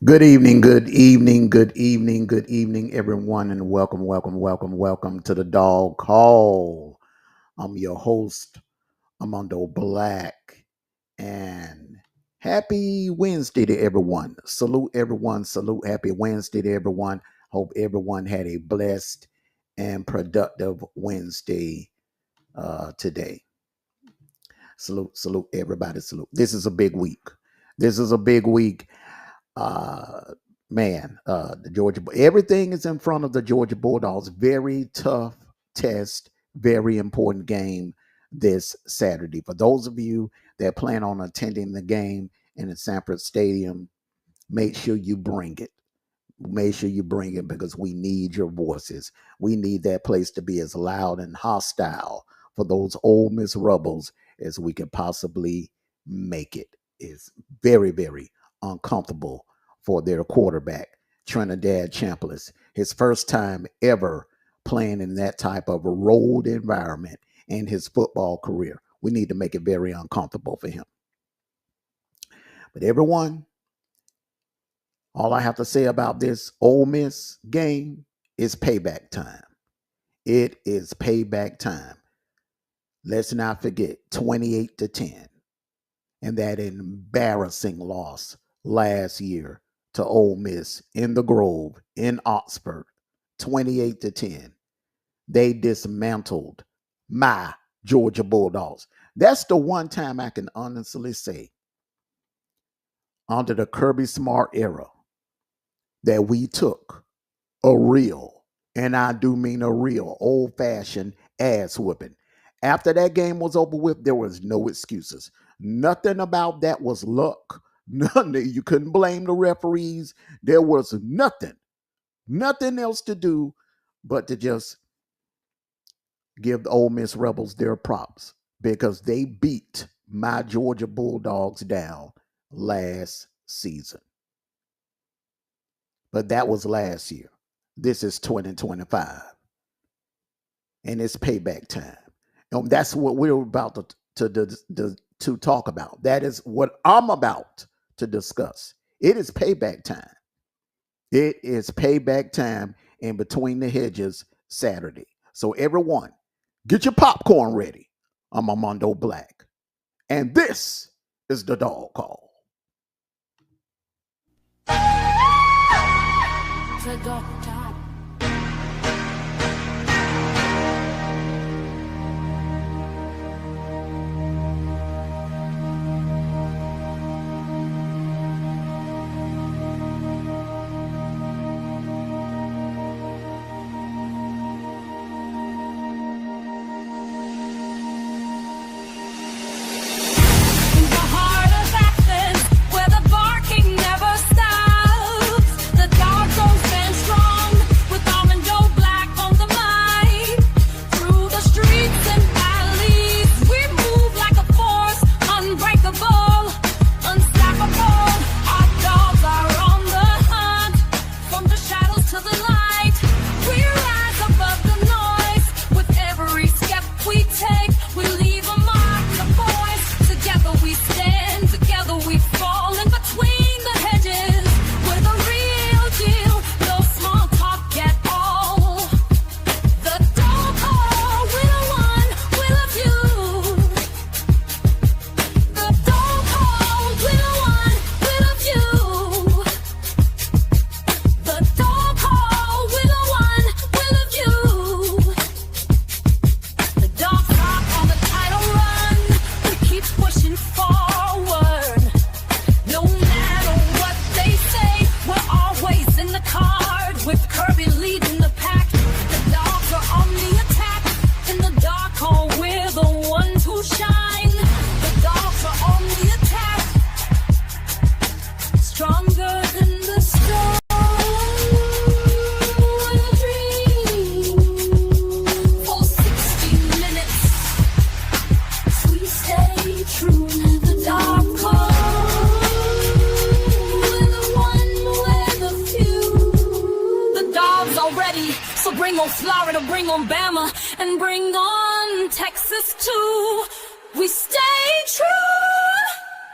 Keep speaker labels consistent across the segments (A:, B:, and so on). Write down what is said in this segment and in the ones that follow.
A: Good evening, good evening, good evening, good evening, everyone, and welcome, welcome, welcome, welcome to the Dog Call. I'm your host, Amondo Black, and happy Wednesday to everyone. Salute everyone, salute happy Wednesday to everyone. Hope everyone had a blessed and productive Wednesday today. Salute, salute everybody, salute. This is a big week. This is a big week. uh the Georgia, everything is in front of the Georgia Bulldogs. Very tough test, very important game this Saturday. For those of you that plan on attending the game in the Sanford Stadium, make sure you bring it. Make sure you bring it because we need your voices. We need that place to be as loud and hostile for those Ole Miss Rebels as we can possibly make it. It's very, very uncomfortable for their quarterback, Trinidad Chambliss. His first time ever playing in that type of a road environment in his football career. We need to make it very uncomfortable for him. But everyone, all I have to say about this Ole Miss game is payback time. It is payback time. Let's not forget 28-10 and that embarrassing loss last year to Ole Miss in the Grove in Oxford, 28-10. They dismantled my Georgia Bulldogs. That's the one time I can honestly say, under the Kirby Smart era, that we took a real, and I do mean a real, old fashioned ass whooping. After that game was over with, there was no excuses. Nothing about that was luck. None. You couldn't blame the referees. There was nothing else to do but to just give the Ole Miss Rebels their props because they beat my Georgia Bulldogs down last season. But that was last year. This is 2025. And it's payback time. And that's what we're about to talk about. That is what I'm about to discuss. It is payback time. It is payback time in Between the Hedges Saturday. So everyone, get your popcorn ready. I'm Amondo Black. And this is the Dog Call.
B: to go down. Florida, bring on Bama, and bring on Texas too. We stay true.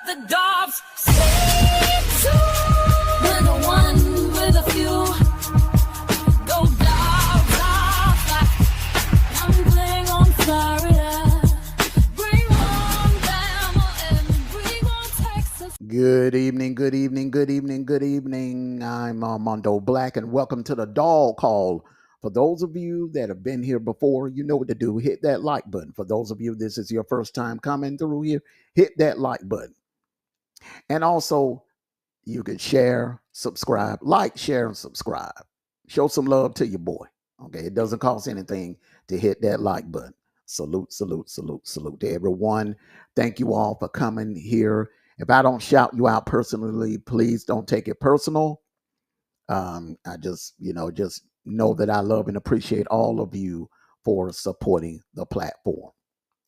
B: The Dogs stay true. We're the one with a few. Go Dogs off. I'm bring on Florida. Bring on Bama and bring on Texas.
A: Good evening, good evening, good evening, good evening. I'm Amondo Black, and welcome to the Dog Call. For those of you that have been here before, you know what to do. Hit that like button. For those of you, this is your first time coming through here, hit that like button. And also, you can share, subscribe, like, share, and subscribe. Show some love to your boy. Okay, it doesn't cost anything to hit that like button. Salute, salute, salute, salute to everyone. Thank you all for coming here. If I don't shout you out personally, please don't take it personal. I just know that I love and appreciate all of you for supporting the platform.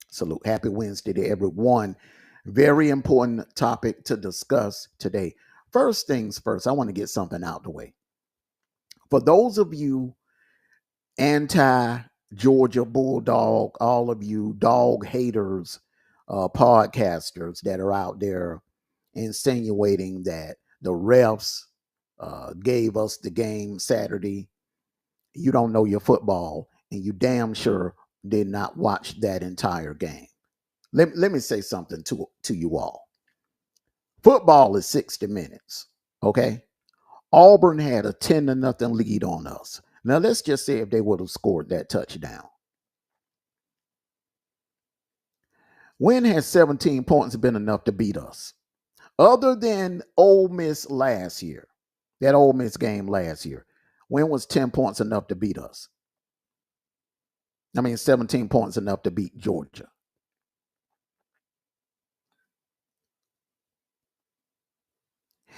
A: Salute. Happy Wednesday to everyone. Very important topic to discuss today. First things first, I want to get something out the way. For those of you anti-Georgia Bulldog, all of you dog haters, podcasters that are out there insinuating that the refs gave us the game Saturday, you don't know your football, and you damn sure did not watch that entire game. Let me say something to you all. Football is 60 minutes, okay? Auburn had a 10-0 lead on us. Now, let's just say if they would have scored that touchdown. When has 17 points been enough to beat us? Other than Ole Miss last year, that Ole Miss game last year, when was 10 points enough to beat us? 17 points enough to beat Georgia.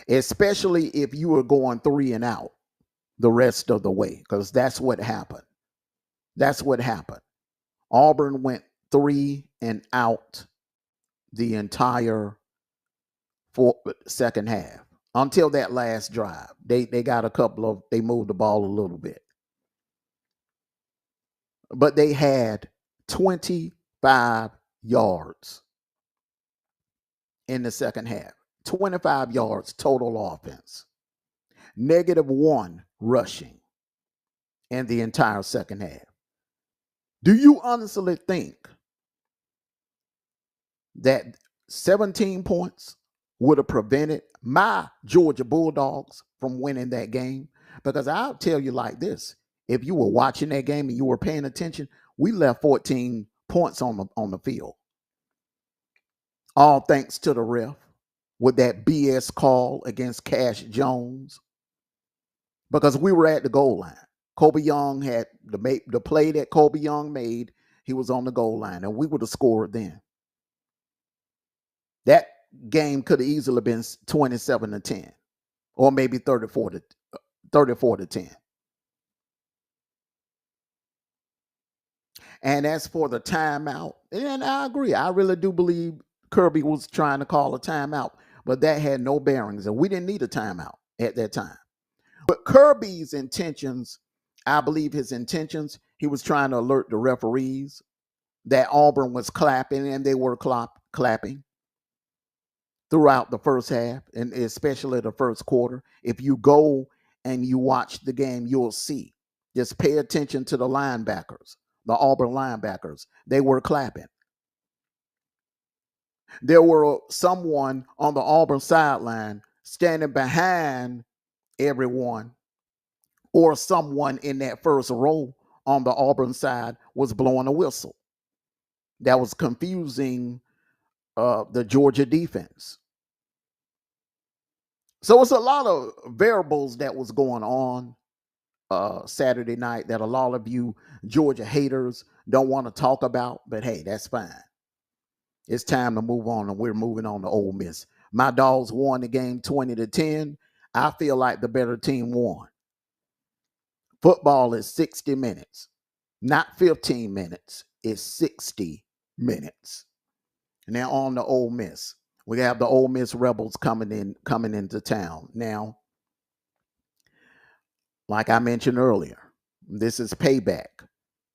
A: Especially if you were going 3 and out the rest of the way, because that's what happened. That's what happened. Auburn went 3 and out the entire second half until that last drive. They got they moved the ball a little bit. But they had 25 yards in the second half. 25 yards total offense. -1 rushing in the entire second half. Do you honestly think that 17 points would have prevented my Georgia Bulldogs from winning that game? Because I'll tell you like this: if you were watching that game and you were paying attention, we left 14 points on the field, all thanks to the ref with that BS call against Cash Jones. Because we were at the goal line. Kobe Young had the play that Kobe Young made. He was on the goal line, and we would have scored then. That game could have easily been 27-10, or maybe 34-10. And as for the timeout, and I agree, I really do believe Kirby was trying to call a timeout, but that had no bearings, and we didn't need a timeout at that time. But Kirby's intentions, I believe his intentions, he was trying to alert the referees that Auburn was clapping, and they were clapping throughout the first half, and especially the first quarter. If you go and you watch the game, you'll see. Just pay attention to the linebackers, the Auburn linebackers. They were clapping. There were someone on the Auburn sideline standing behind everyone, or someone in that first row on the Auburn side was blowing a whistle. That was confusing the Georgia defense. So it's a lot of variables that was going on Saturday night that a lot of you Georgia haters don't want to talk about, but hey, that's fine. It's time to move on, and we're moving on to Ole Miss. My Dogs won the game 20-10. I feel like the better team won. Football is 60 minutes, not 15 minutes. It's 60 minutes. Now on to Ole Miss. We have the Ole Miss Rebels coming into town. Now, like I mentioned earlier, this is payback.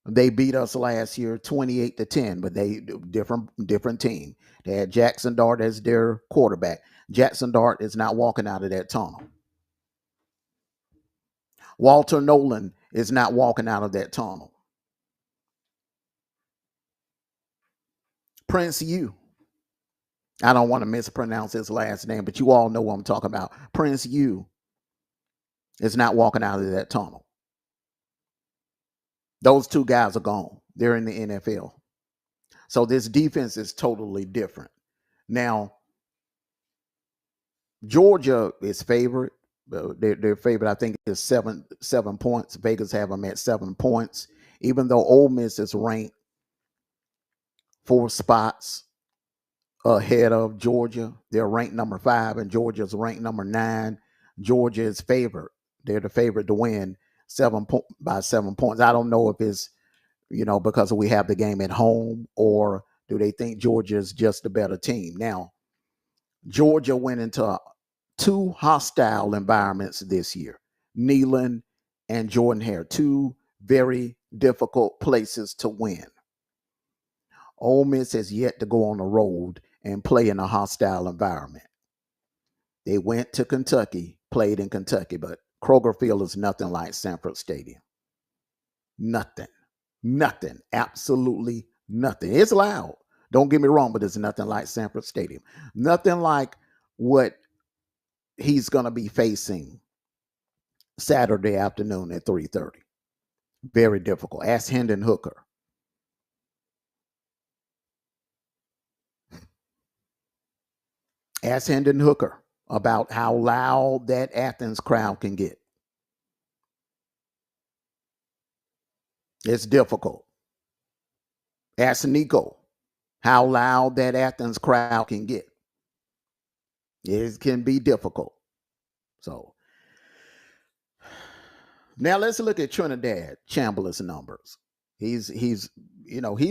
A: They beat us last year 28-10, but they different team. They had Jackson Dart as their quarterback. Jackson Dart is not walking out of that tunnel. Walter Nolan is not walking out of that tunnel. Prince U. I don't want to mispronounce his last name, but you all know what I'm talking about. Prince U is not walking out of that tunnel. Those two guys are gone. They're in the NFL. So this defense is totally different. Now, Georgia is favored. Their favorite, I think, is 7 points. Vegas have them at 7 points. Even though Ole Miss is ranked 4 spots ahead of Georgia. They're ranked number 5, and Georgia's ranked number 9. Georgia is favored. They're the favorite to win by 7 points. I don't know if it's, because we have the game at home, or do they think Georgia is just a better team? Now, Georgia went into 2 hostile environments this year. Neyland and Jordan-Hare, 2 very difficult places to win. Ole Miss has yet to go on the road and play in a hostile environment. They went to Kentucky, played in Kentucky, but Kroger Field is nothing like Sanford Stadium. Nothing. Absolutely nothing. It's loud. Don't get me wrong, but it's nothing like Sanford Stadium. Nothing like what he's going to be facing Saturday afternoon at 3:30. Very difficult. Ask Hendon Hooker. Ask Hendon Hooker about how loud that Athens crowd can get. It's difficult. Ask Nico how loud that Athens crowd can get. It can be difficult. So now let's look at Trinidad Chambliss numbers. He's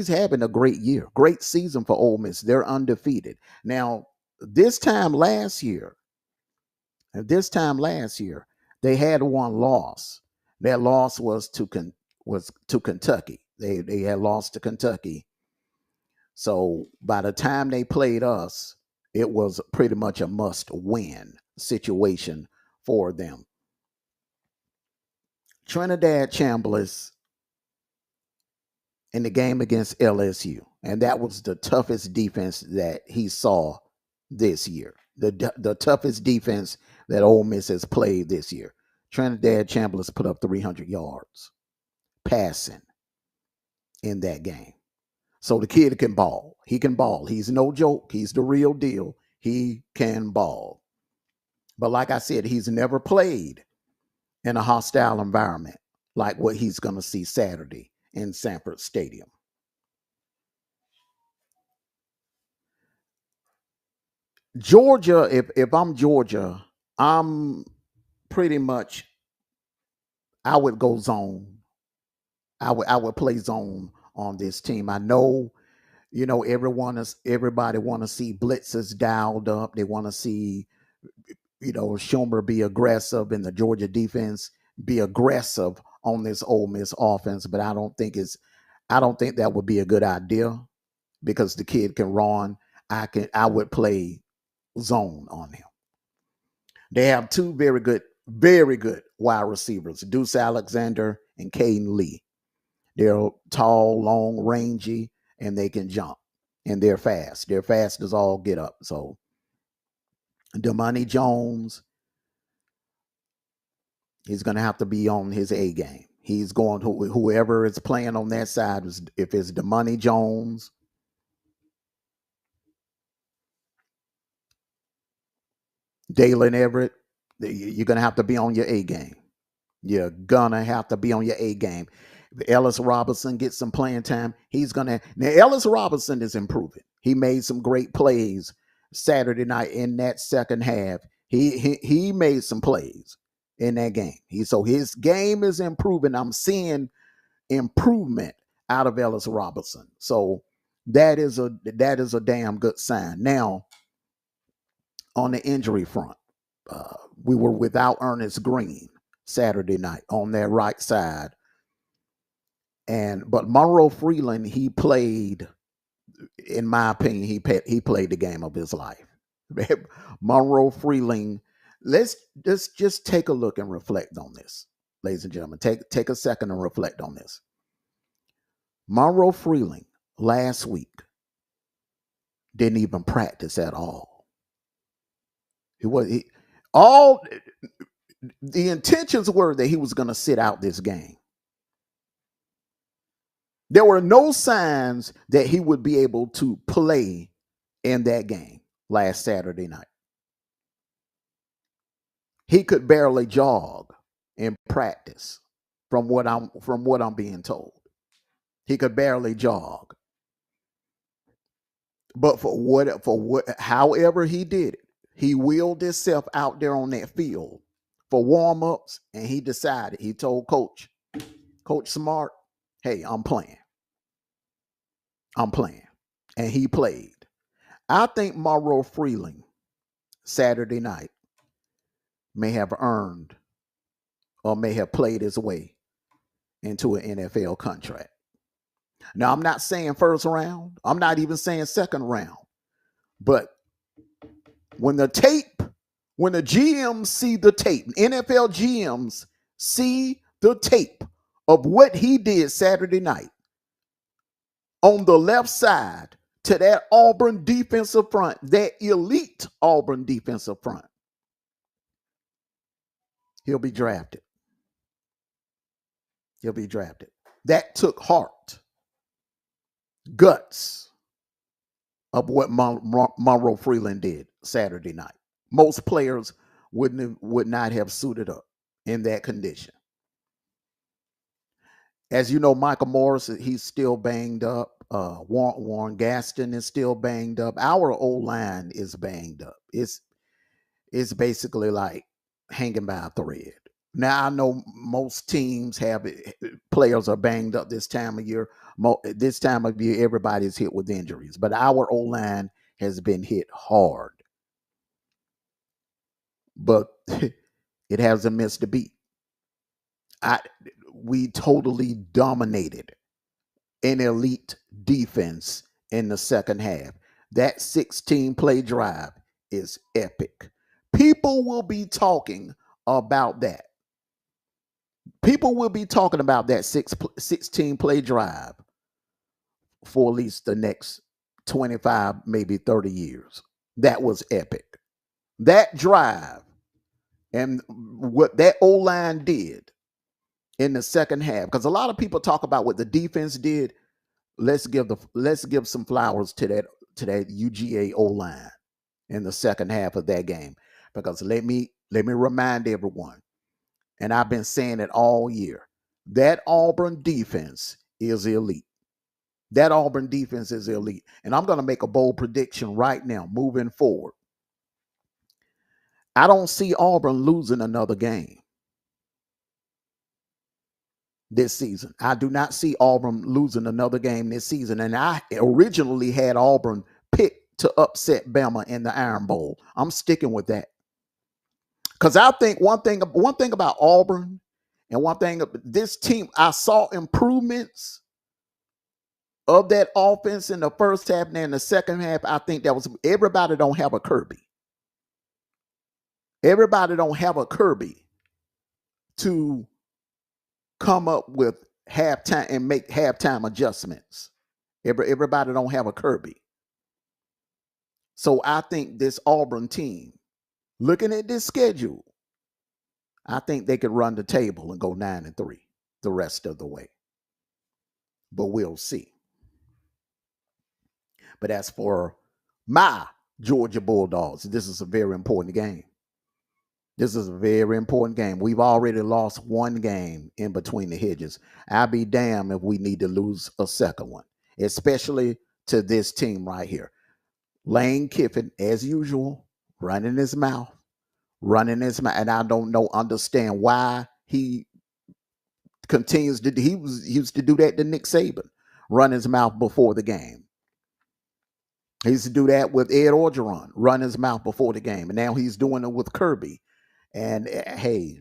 A: having a great year, great season for Ole Miss. They're undefeated. Now, this time last year, they had one loss. That loss was to Kentucky. They had lost to Kentucky. So by the time they played us, it was pretty much a must-win situation for them. Trinidad Chambliss in the game against LSU, and that was the toughest defense that he saw this year. The toughest defense that Ole Miss has played this year. Trinidad Chambliss put up 300 yards passing in that game. So the kid can ball. He can ball. He's no joke. He's the real deal. He can ball. But like I said, he's never played in a hostile environment like what he's going to see Saturday in Sanford Stadium. Georgia, if I'm Georgia, I'm pretty much, I would go zone. I would play zone on this team. I know, everybody want to see blitzes dialed up. They want to see, Schumer be aggressive and the Georgia defense be aggressive on this Ole Miss offense, but I don't think that would be a good idea because the kid can run. I would play zone on him. They have two very good wide receivers, Deuce Alexander and Caden Lee. They're tall, long, rangy, and they can jump. And they're fast. They're fast as all get up. So Damani Jones, he's going to have to be on his A game. He's going to, whoever is playing on that side, if it's Damani Jones, Dalen Everett, you're going to have to be on your A game. You're going to have to be on your A game. If Ellis Robinson gets some playing time, now Ellis Robinson is improving. He made some great plays Saturday night in that second half. He made some plays in that game. So his game is improving. I'm seeing improvement out of Ellis Robinson. So that is a damn good sign. Now, on the injury front, we were without Ernest Green Saturday night on that right side. But Monroe Freeland, he played, in my opinion, he played the game of his life. Monroe Freeland, let's just take a look and reflect on this, ladies and gentlemen. Take a second and reflect on this. Monroe Freeland last week didn't even practice at all. All the intentions were that he was going to sit out this game. There were no signs that he would be able to play in that game last Saturday night. He could barely jog in practice, from what I'm being told. He could barely jog. But however he did it, he willed himself out there on that field for warm-ups, and he told Coach Smart, hey, I'm playing. And he played. I think Monroe Freeland Saturday night may have earned or may have played his way into an NFL contract. Now, I'm not saying first round. I'm not even saying second round. But when the GMs see the tape, NFL GMs see the tape of what he did Saturday night on the left side to that Auburn defensive front, that elite Auburn defensive front, he'll be drafted. That took heart, guts of what Monroe Freeland did Saturday night. Most players would not have suited up in that condition. As you know, Michael Morris, he's still banged up. Warren Gaston is still banged up. Our O-line is banged up. It's basically like hanging by a thread. Now, I know most teams players are banged up this time of year. This time of year, everybody's hit with injuries. But our O-line has been hit hard. But it hasn't missed a beat. We totally dominated an elite defense in the second half. That 16-play drive is epic. People will be talking about that. People will be talking about that 16-play drive for at least the next 25, maybe 30 years. That was epic. That drive And what that O-line did in the second half, because a lot of people talk about what the defense did. Let's give some flowers to that UGA O-line in the second half of that game. Because let me remind everyone, and I've been saying it all year, that Auburn defense is elite. That Auburn defense is elite. And I'm going to make a bold prediction right now moving forward. I don't see Auburn losing another game this season. I do not see Auburn losing another game this season. And I originally had Auburn picked to upset Bama in the Iron Bowl. I'm sticking with that. Because I think one thing about Auburn, and one thing this team, I saw improvements of that offense in the first half, and in the second half, I think that was everybody don't have a Kirby. Everybody don't have a Kirby to come up with halftime and make halftime adjustments. Everybody don't have a Kirby. So I think this Auburn team, looking at this schedule, I think they could run the table and go 9-3 the rest of the way. But we'll see. But as for my Georgia Bulldogs, this is a very important game. This is a very important game. We've already lost one game in between the hedges. I'll be damned if we need to lose a second one, especially to this team right here. Lane Kiffin, as usual, running his mouth. And I don't understand why he continues to. He used to do that to Nick Saban, run his mouth before the game. He used to do that with Ed Orgeron, run his mouth before the game, and now he's doing it with Kirby. And hey,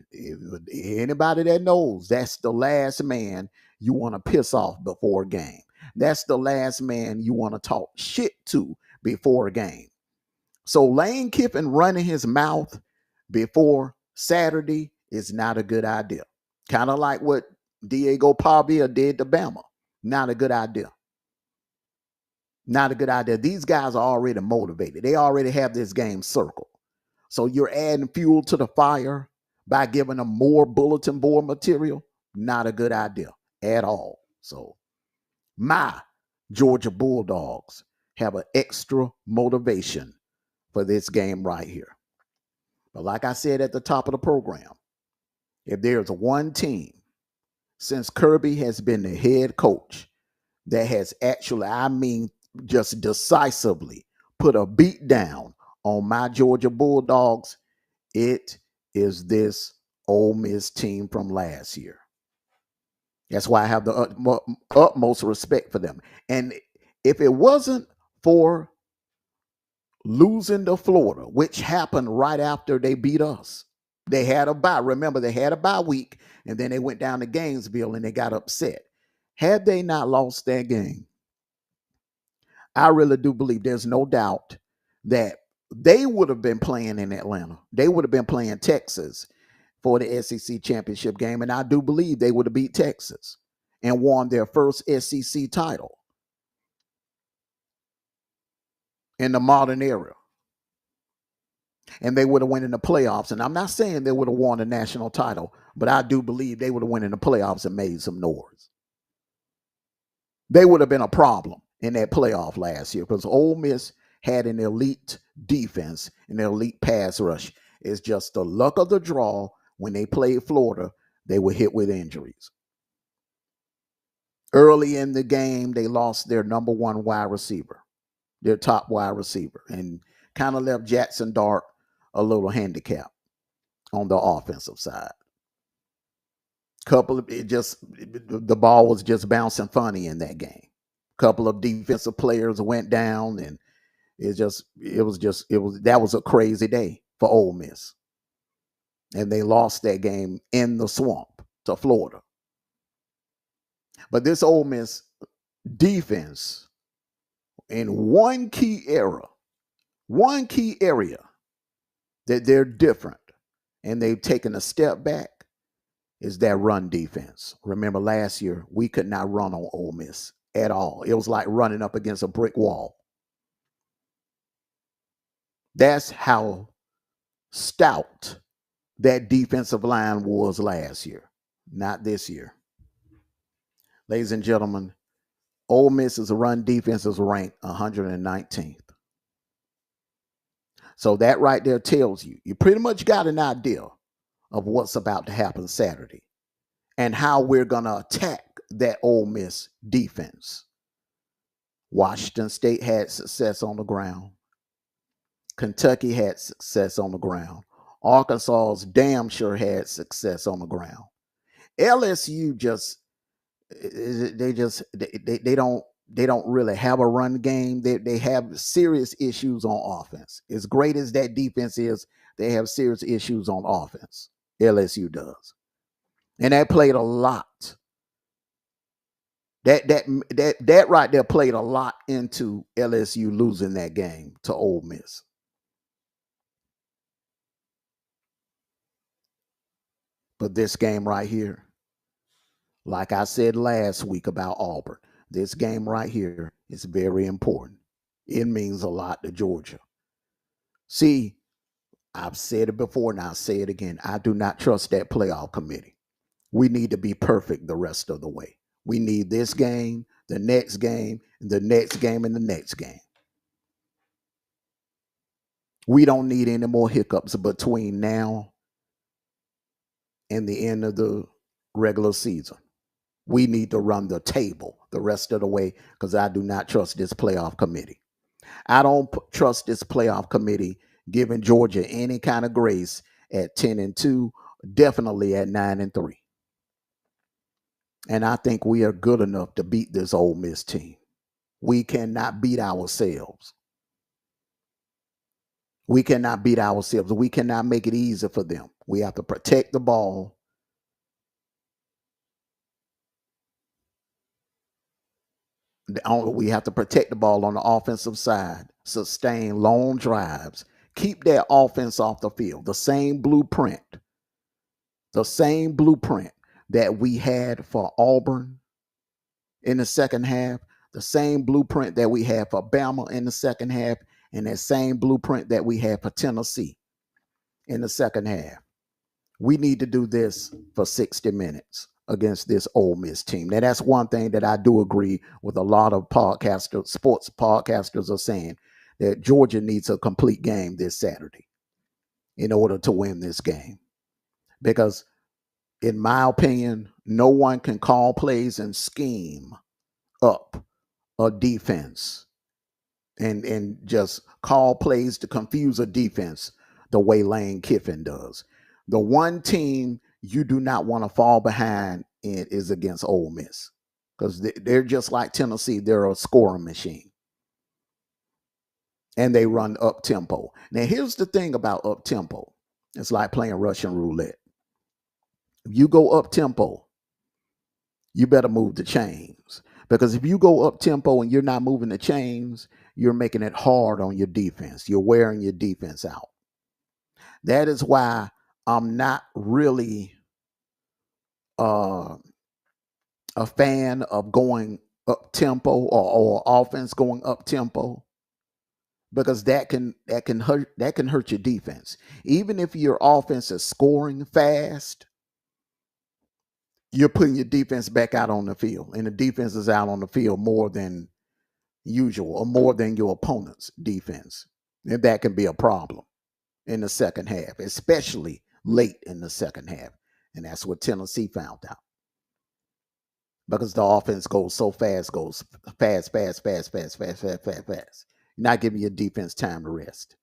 A: anybody that knows, that's the last man you want to piss off before a game. That's the last man you want to talk shit to before a game. So Lane Kiffin running his mouth before Saturday is not a good idea. Kind of like what Diego Pavia did to Bama. Not a good idea. Not a good idea. These guys are already motivated. They already have this game circled. So you're adding fuel to the fire by giving them more bulletin board material. Not a good idea at all. So my Georgia Bulldogs have an extra motivation for this game right here. But like I said at the top of the program, if there's one team since Kirby has been the head coach that has actually, just decisively put a beat down on my Georgia Bulldogs, it is this Ole Miss team from last year. That's why I have the utmost respect for them. And if it wasn't for losing to Florida, which happened right after they beat us, they had a bye. Remember, they had a bye week, and then they went down to Gainesville and they got upset. Had they not lost that game, I really do believe there's no doubt that they would have been playing in Atlanta. They would have been playing Texas for the SEC championship game. And I do believe they would have beat Texas and won their first SEC title in the modern era. And they would have went in the playoffs. And I'm not saying they would have won a national title, but I do believe they would have went in the playoffs and made some noise. They would have been a problem in that playoff last year because Ole Miss had an elite defense and an elite pass rush. It's just the luck of the draw. When they played Florida, they were hit with injuries. Early in the game, they lost their number one wide receiver, their top wide receiver, and kind of left Jackson Dart a little handicap on the offensive side. The ball was just bouncing funny in that game. Couple of defensive players went down, and that was a crazy day for Ole Miss. And they lost that game in the swamp to Florida. But this Ole Miss defense, in one key area that they're different and they've taken a step back, is that run defense. Remember last year, we could not run on Ole Miss at all. It was like running up against a brick wall. That's how stout that defensive line was last year, not this year. Ladies and gentlemen, Ole Miss's run defense is ranked 119th. So that right there tells you, you pretty much got an idea of what's about to happen Saturday and how we're going to attack that Ole Miss defense. Washington State had success on the ground. Kentucky had success on the ground. Arkansas's damn sure had success on the ground. LSU just they don't really have a run game. They have serious issues on offense. As great as that defense is, they have serious issues on offense. LSU does, and that played a lot. That right there played a lot into LSU losing that game to Ole Miss. But this game right here, like I said last week about Auburn, this game right here is very important. It means a lot to Georgia. See, I've said it before and I'll say it again. I do not trust that playoff committee. We need to be perfect the rest of the way. We need this game, the next game, and the next game, and the next game. We don't need any more hiccups between now and the end of the regular season. We need to run the table the rest of the way because I do not trust this playoff committee. I don't trust this playoff committee giving Georgia any kind of grace at 10-2, definitely at 9-3. And I think we are good enough to beat this Ole Miss team. We cannot beat ourselves. We cannot beat ourselves. We cannot make it easy for them. We have to protect the ball. We have to protect the ball on the offensive side, sustain long drives, keep that offense off the field. The same blueprint that we had for Auburn in the second half, the same blueprint that we had for Bama in the second half, and that same blueprint that we had for Tennessee in the second half. We need to do this for 60 minutes against this Ole Miss team. Now, that's one thing that I do agree with a lot of podcasters, sports podcasters are saying, that Georgia needs a complete game this Saturday in order to win this game. Because in my opinion, no one can call plays and scheme up a defense and just call plays to confuse a defense the way Lane Kiffin does. The one team you do not want to fall behind in is against Ole Miss because they're just like Tennessee. They're a scoring machine. And they run up tempo. Now, here's the thing about up tempo. It's like playing Russian roulette. If you go up tempo, you better move the chains. Because if you go up tempo and you're not moving the chains, you're making it hard on your defense. You're wearing your defense out. That is why I'm not really a fan of going up tempo or offense going up tempo. Because that can hurt your defense. Even if your offense is scoring fast, you're putting your defense back out on the field, and the defense is out on the field more than usual or more than your opponent's defense. And that can be a problem in the second half, especially late in the second half. And that's what Tennessee found out. Because the offense goes so fast, goes fast. Not giving your defense time to rest.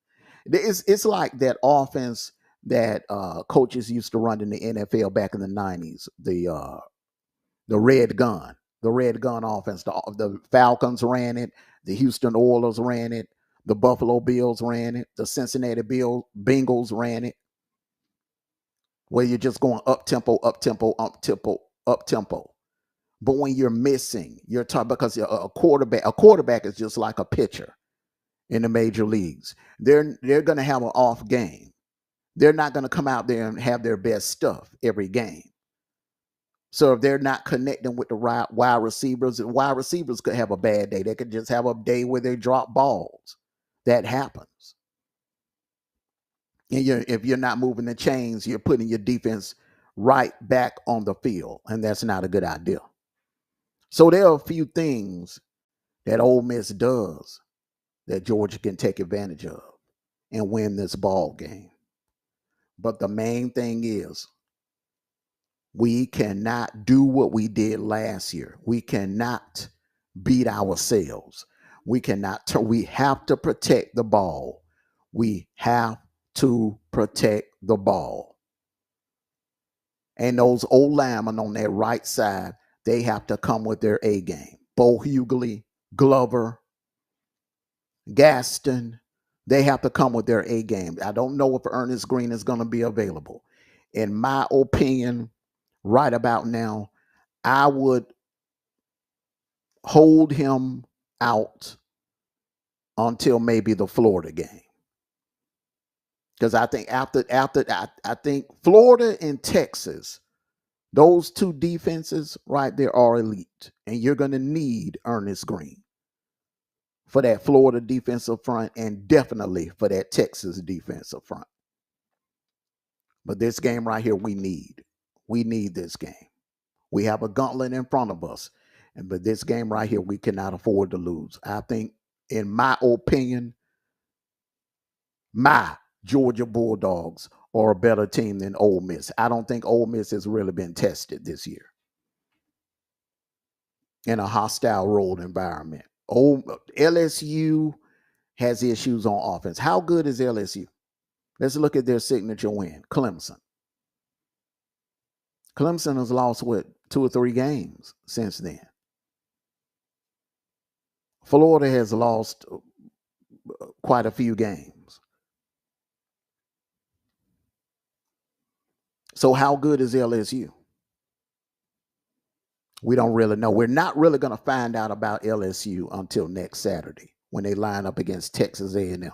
A: It's like that offense that coaches used to run in the NFL back in the 90s, the red gun offense. The Falcons ran it, the Houston Oilers ran it, the Buffalo Bills ran it, the Cincinnati Bengals ran it, where you're just going up tempo. But when you're missing, you're talking because a quarterback is just like a pitcher. In the major leagues, they're going to have an off game. They're not going to come out there and have their best stuff every game. So if they're not connecting with the wide receivers could have a bad day. They could just have a day where they drop balls. That happens. And if you're not moving the chains, you're putting your defense right back on the field, and that's not a good idea. So there are a few things that Ole Miss does that Georgia can take advantage of and win this ball game. But the main thing is we cannot do what we did last year. We cannot beat ourselves. We cannot. We have to protect the ball. We have to protect the ball. And those old linemen on that right side, they have to come with their A game. Bo Hughley, Glover, Gaston, they have to come with their A game. I don't know if Ernest Green is going to be available. In my opinion, right about now, I would hold him out until maybe the Florida game. Because I think I think Florida and Texas, those two defenses right there are elite. And you're going to need Ernest Green for that Florida defensive front and definitely for that Texas defensive front. But this game right here, we need. We need this game. We have a gauntlet in front of us. But this game right here, we cannot afford to lose. I think, in my opinion, my Georgia Bulldogs are a better team than Ole Miss. I don't think Ole Miss has really been tested this year in a hostile road environment. LSU has issues on offense. How good is LSU? Let's look at their signature win, Clemson. Clemson has lost, 2 or 3 games since then. Florida has lost quite a few games. So how good is LSU? We don't really know. We're not really going to find out about LSU until next Saturday when they line up against Texas A&M.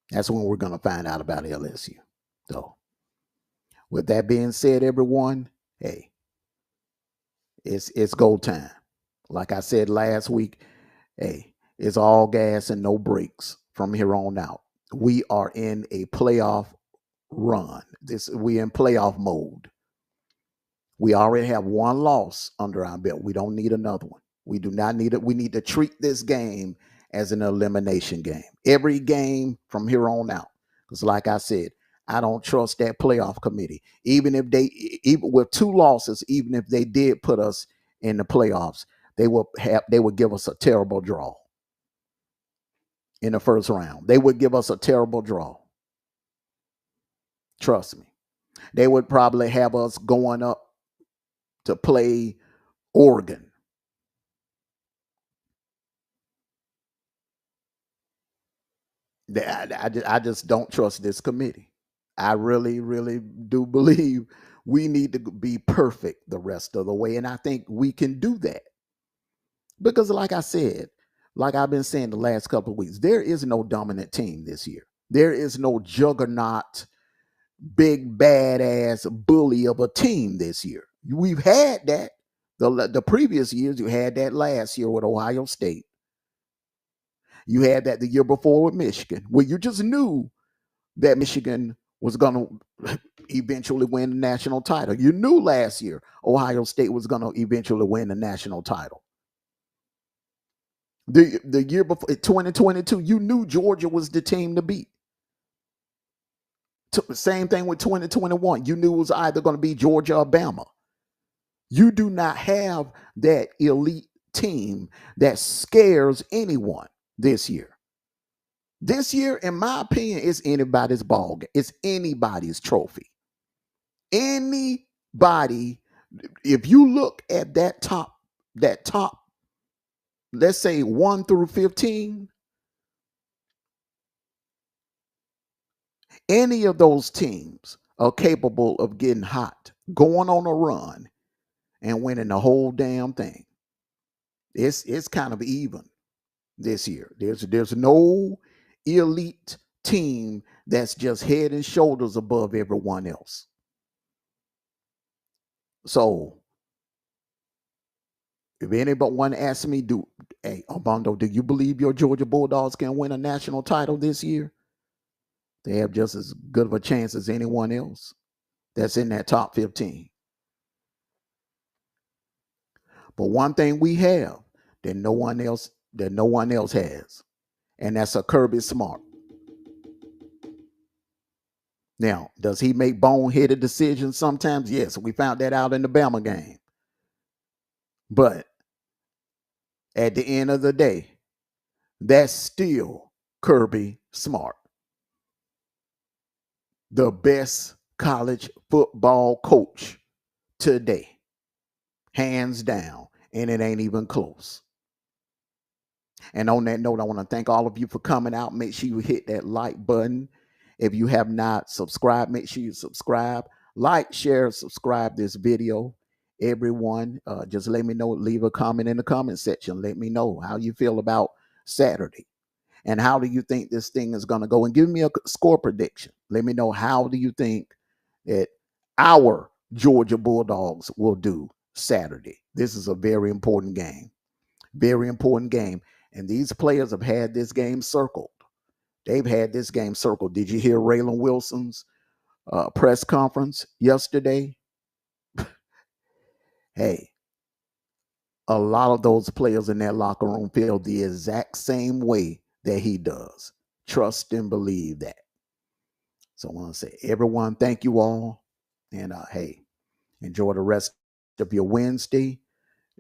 A: That's when we're going to find out about LSU. So, with that being said, everyone, hey, it's go time. Like I said last week, hey, it's all gas and no brakes from here on out. We are in a playoff run. We in playoff mode. We already have one loss under our belt. We don't need another one. We do not need it. We need to treat this game as an elimination game. Every game from here on out. Because like I said, I don't trust that playoff committee. Even with 2 losses, even if they did put us in the playoffs, they would give us a terrible draw in the first round. They would give us a terrible draw. Trust me. They would probably have us going up to play Oregon. I just don't trust this committee. I really, really do believe we need to be perfect the rest of the way. And I think we can do that. Because like I said, like I've been saying the last couple of weeks, there is no dominant team this year. There is no juggernaut, big badass bully of a team this year. We've had that. The previous years, you had that last year with Ohio State. You had that the year before with Michigan, where you just knew that Michigan was going to eventually win the national title. You knew last year Ohio State was going to eventually win the national title. The year before, 2022, you knew Georgia was the team to beat. Same thing with 2021. You knew it was either going to be Georgia or Bama. You do not have that elite team that scares anyone this year. This year, in my opinion, is anybody's ball game. It's anybody's trophy. Anybody, if you look at that top, let's say 1 through 15, any of those teams are capable of getting hot, going on a run, and winning the whole damn thing. It's kind of even this year. There's no elite team that's just head and shoulders above everyone else. So if anyone asks me, Amondo, do you believe your Georgia Bulldogs can win a national title this year? They have just as good of a chance as anyone else that's in that top 15. But one thing we have that no one else has, and that's a Kirby Smart. Now, does he make boneheaded decisions sometimes? Yes, we found that out in the Bama game. But at the end of the day, that's still Kirby Smart, the best college football coach today, hands down, and it ain't even close. And on that note, I want to thank all of you for coming out. Make sure you hit that like button. If you have not subscribed, make sure you subscribe, like, share, subscribe this video. Everyone, just let me know, leave a comment in the comment section. Let me know how you feel about Saturday and how do you think this thing is going to go, and give me a score prediction. Let me know, how do you think that our Georgia Bulldogs will do Saturday? This is a very important game. Very important game. And these players have had this game circled. They've had this game circled. Did you hear Raylan Wilson's press conference yesterday? Hey, a lot of those players in that locker room feel the exact same way that he does. Trust and believe that. So I want to say, everyone, thank you all. And hey, enjoy the rest of your Wednesday.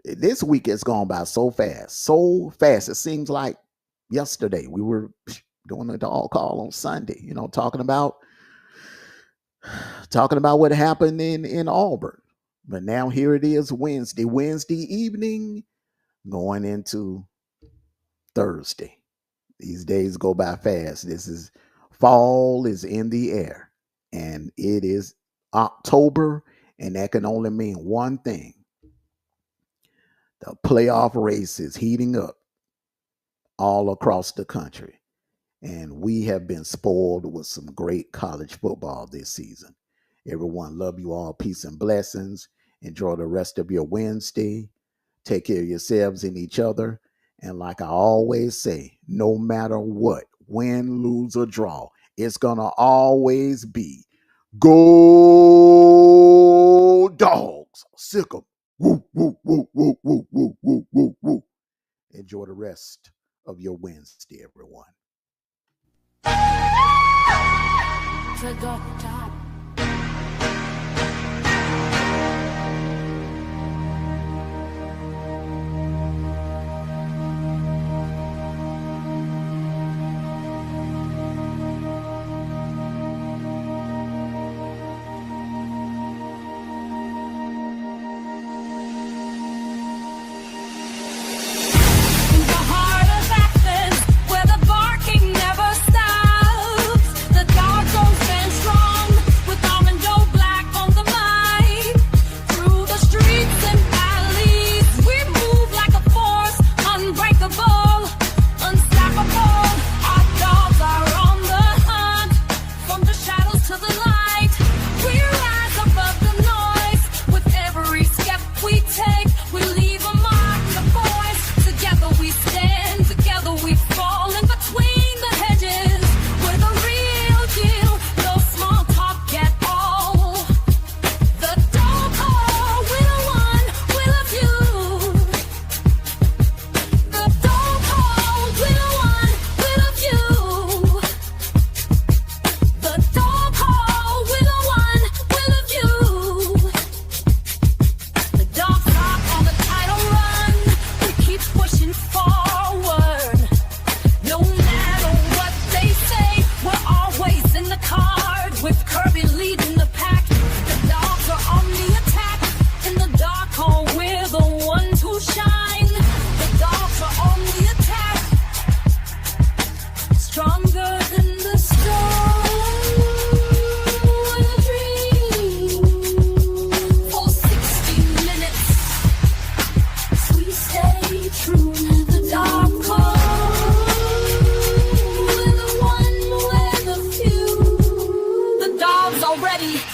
A: This week has gone by so fast. So fast. It seems like yesterday we were doing the dog call on Sunday, talking about what happened in Auburn. But now here it is, Wednesday evening, going into Thursday. These days go by fast. Fall is in the air, and it is October, and that can only mean one thing. The playoff race is heating up all across the country, and we have been spoiled with some great college football this season. Everyone, love you all. Peace and blessings. Enjoy the rest of your Wednesday. Take care of yourselves and each other. And like I always say, no matter what, win, lose, or draw, it's going to always be go dogs. Sick 'em. Woo, woo, woo, woo, woo, woo, woo, woo, woo. Enjoy the rest of your Wednesday, everyone.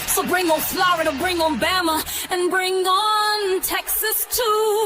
B: So bring on Florida, bring on Bama, and bring on Texas too.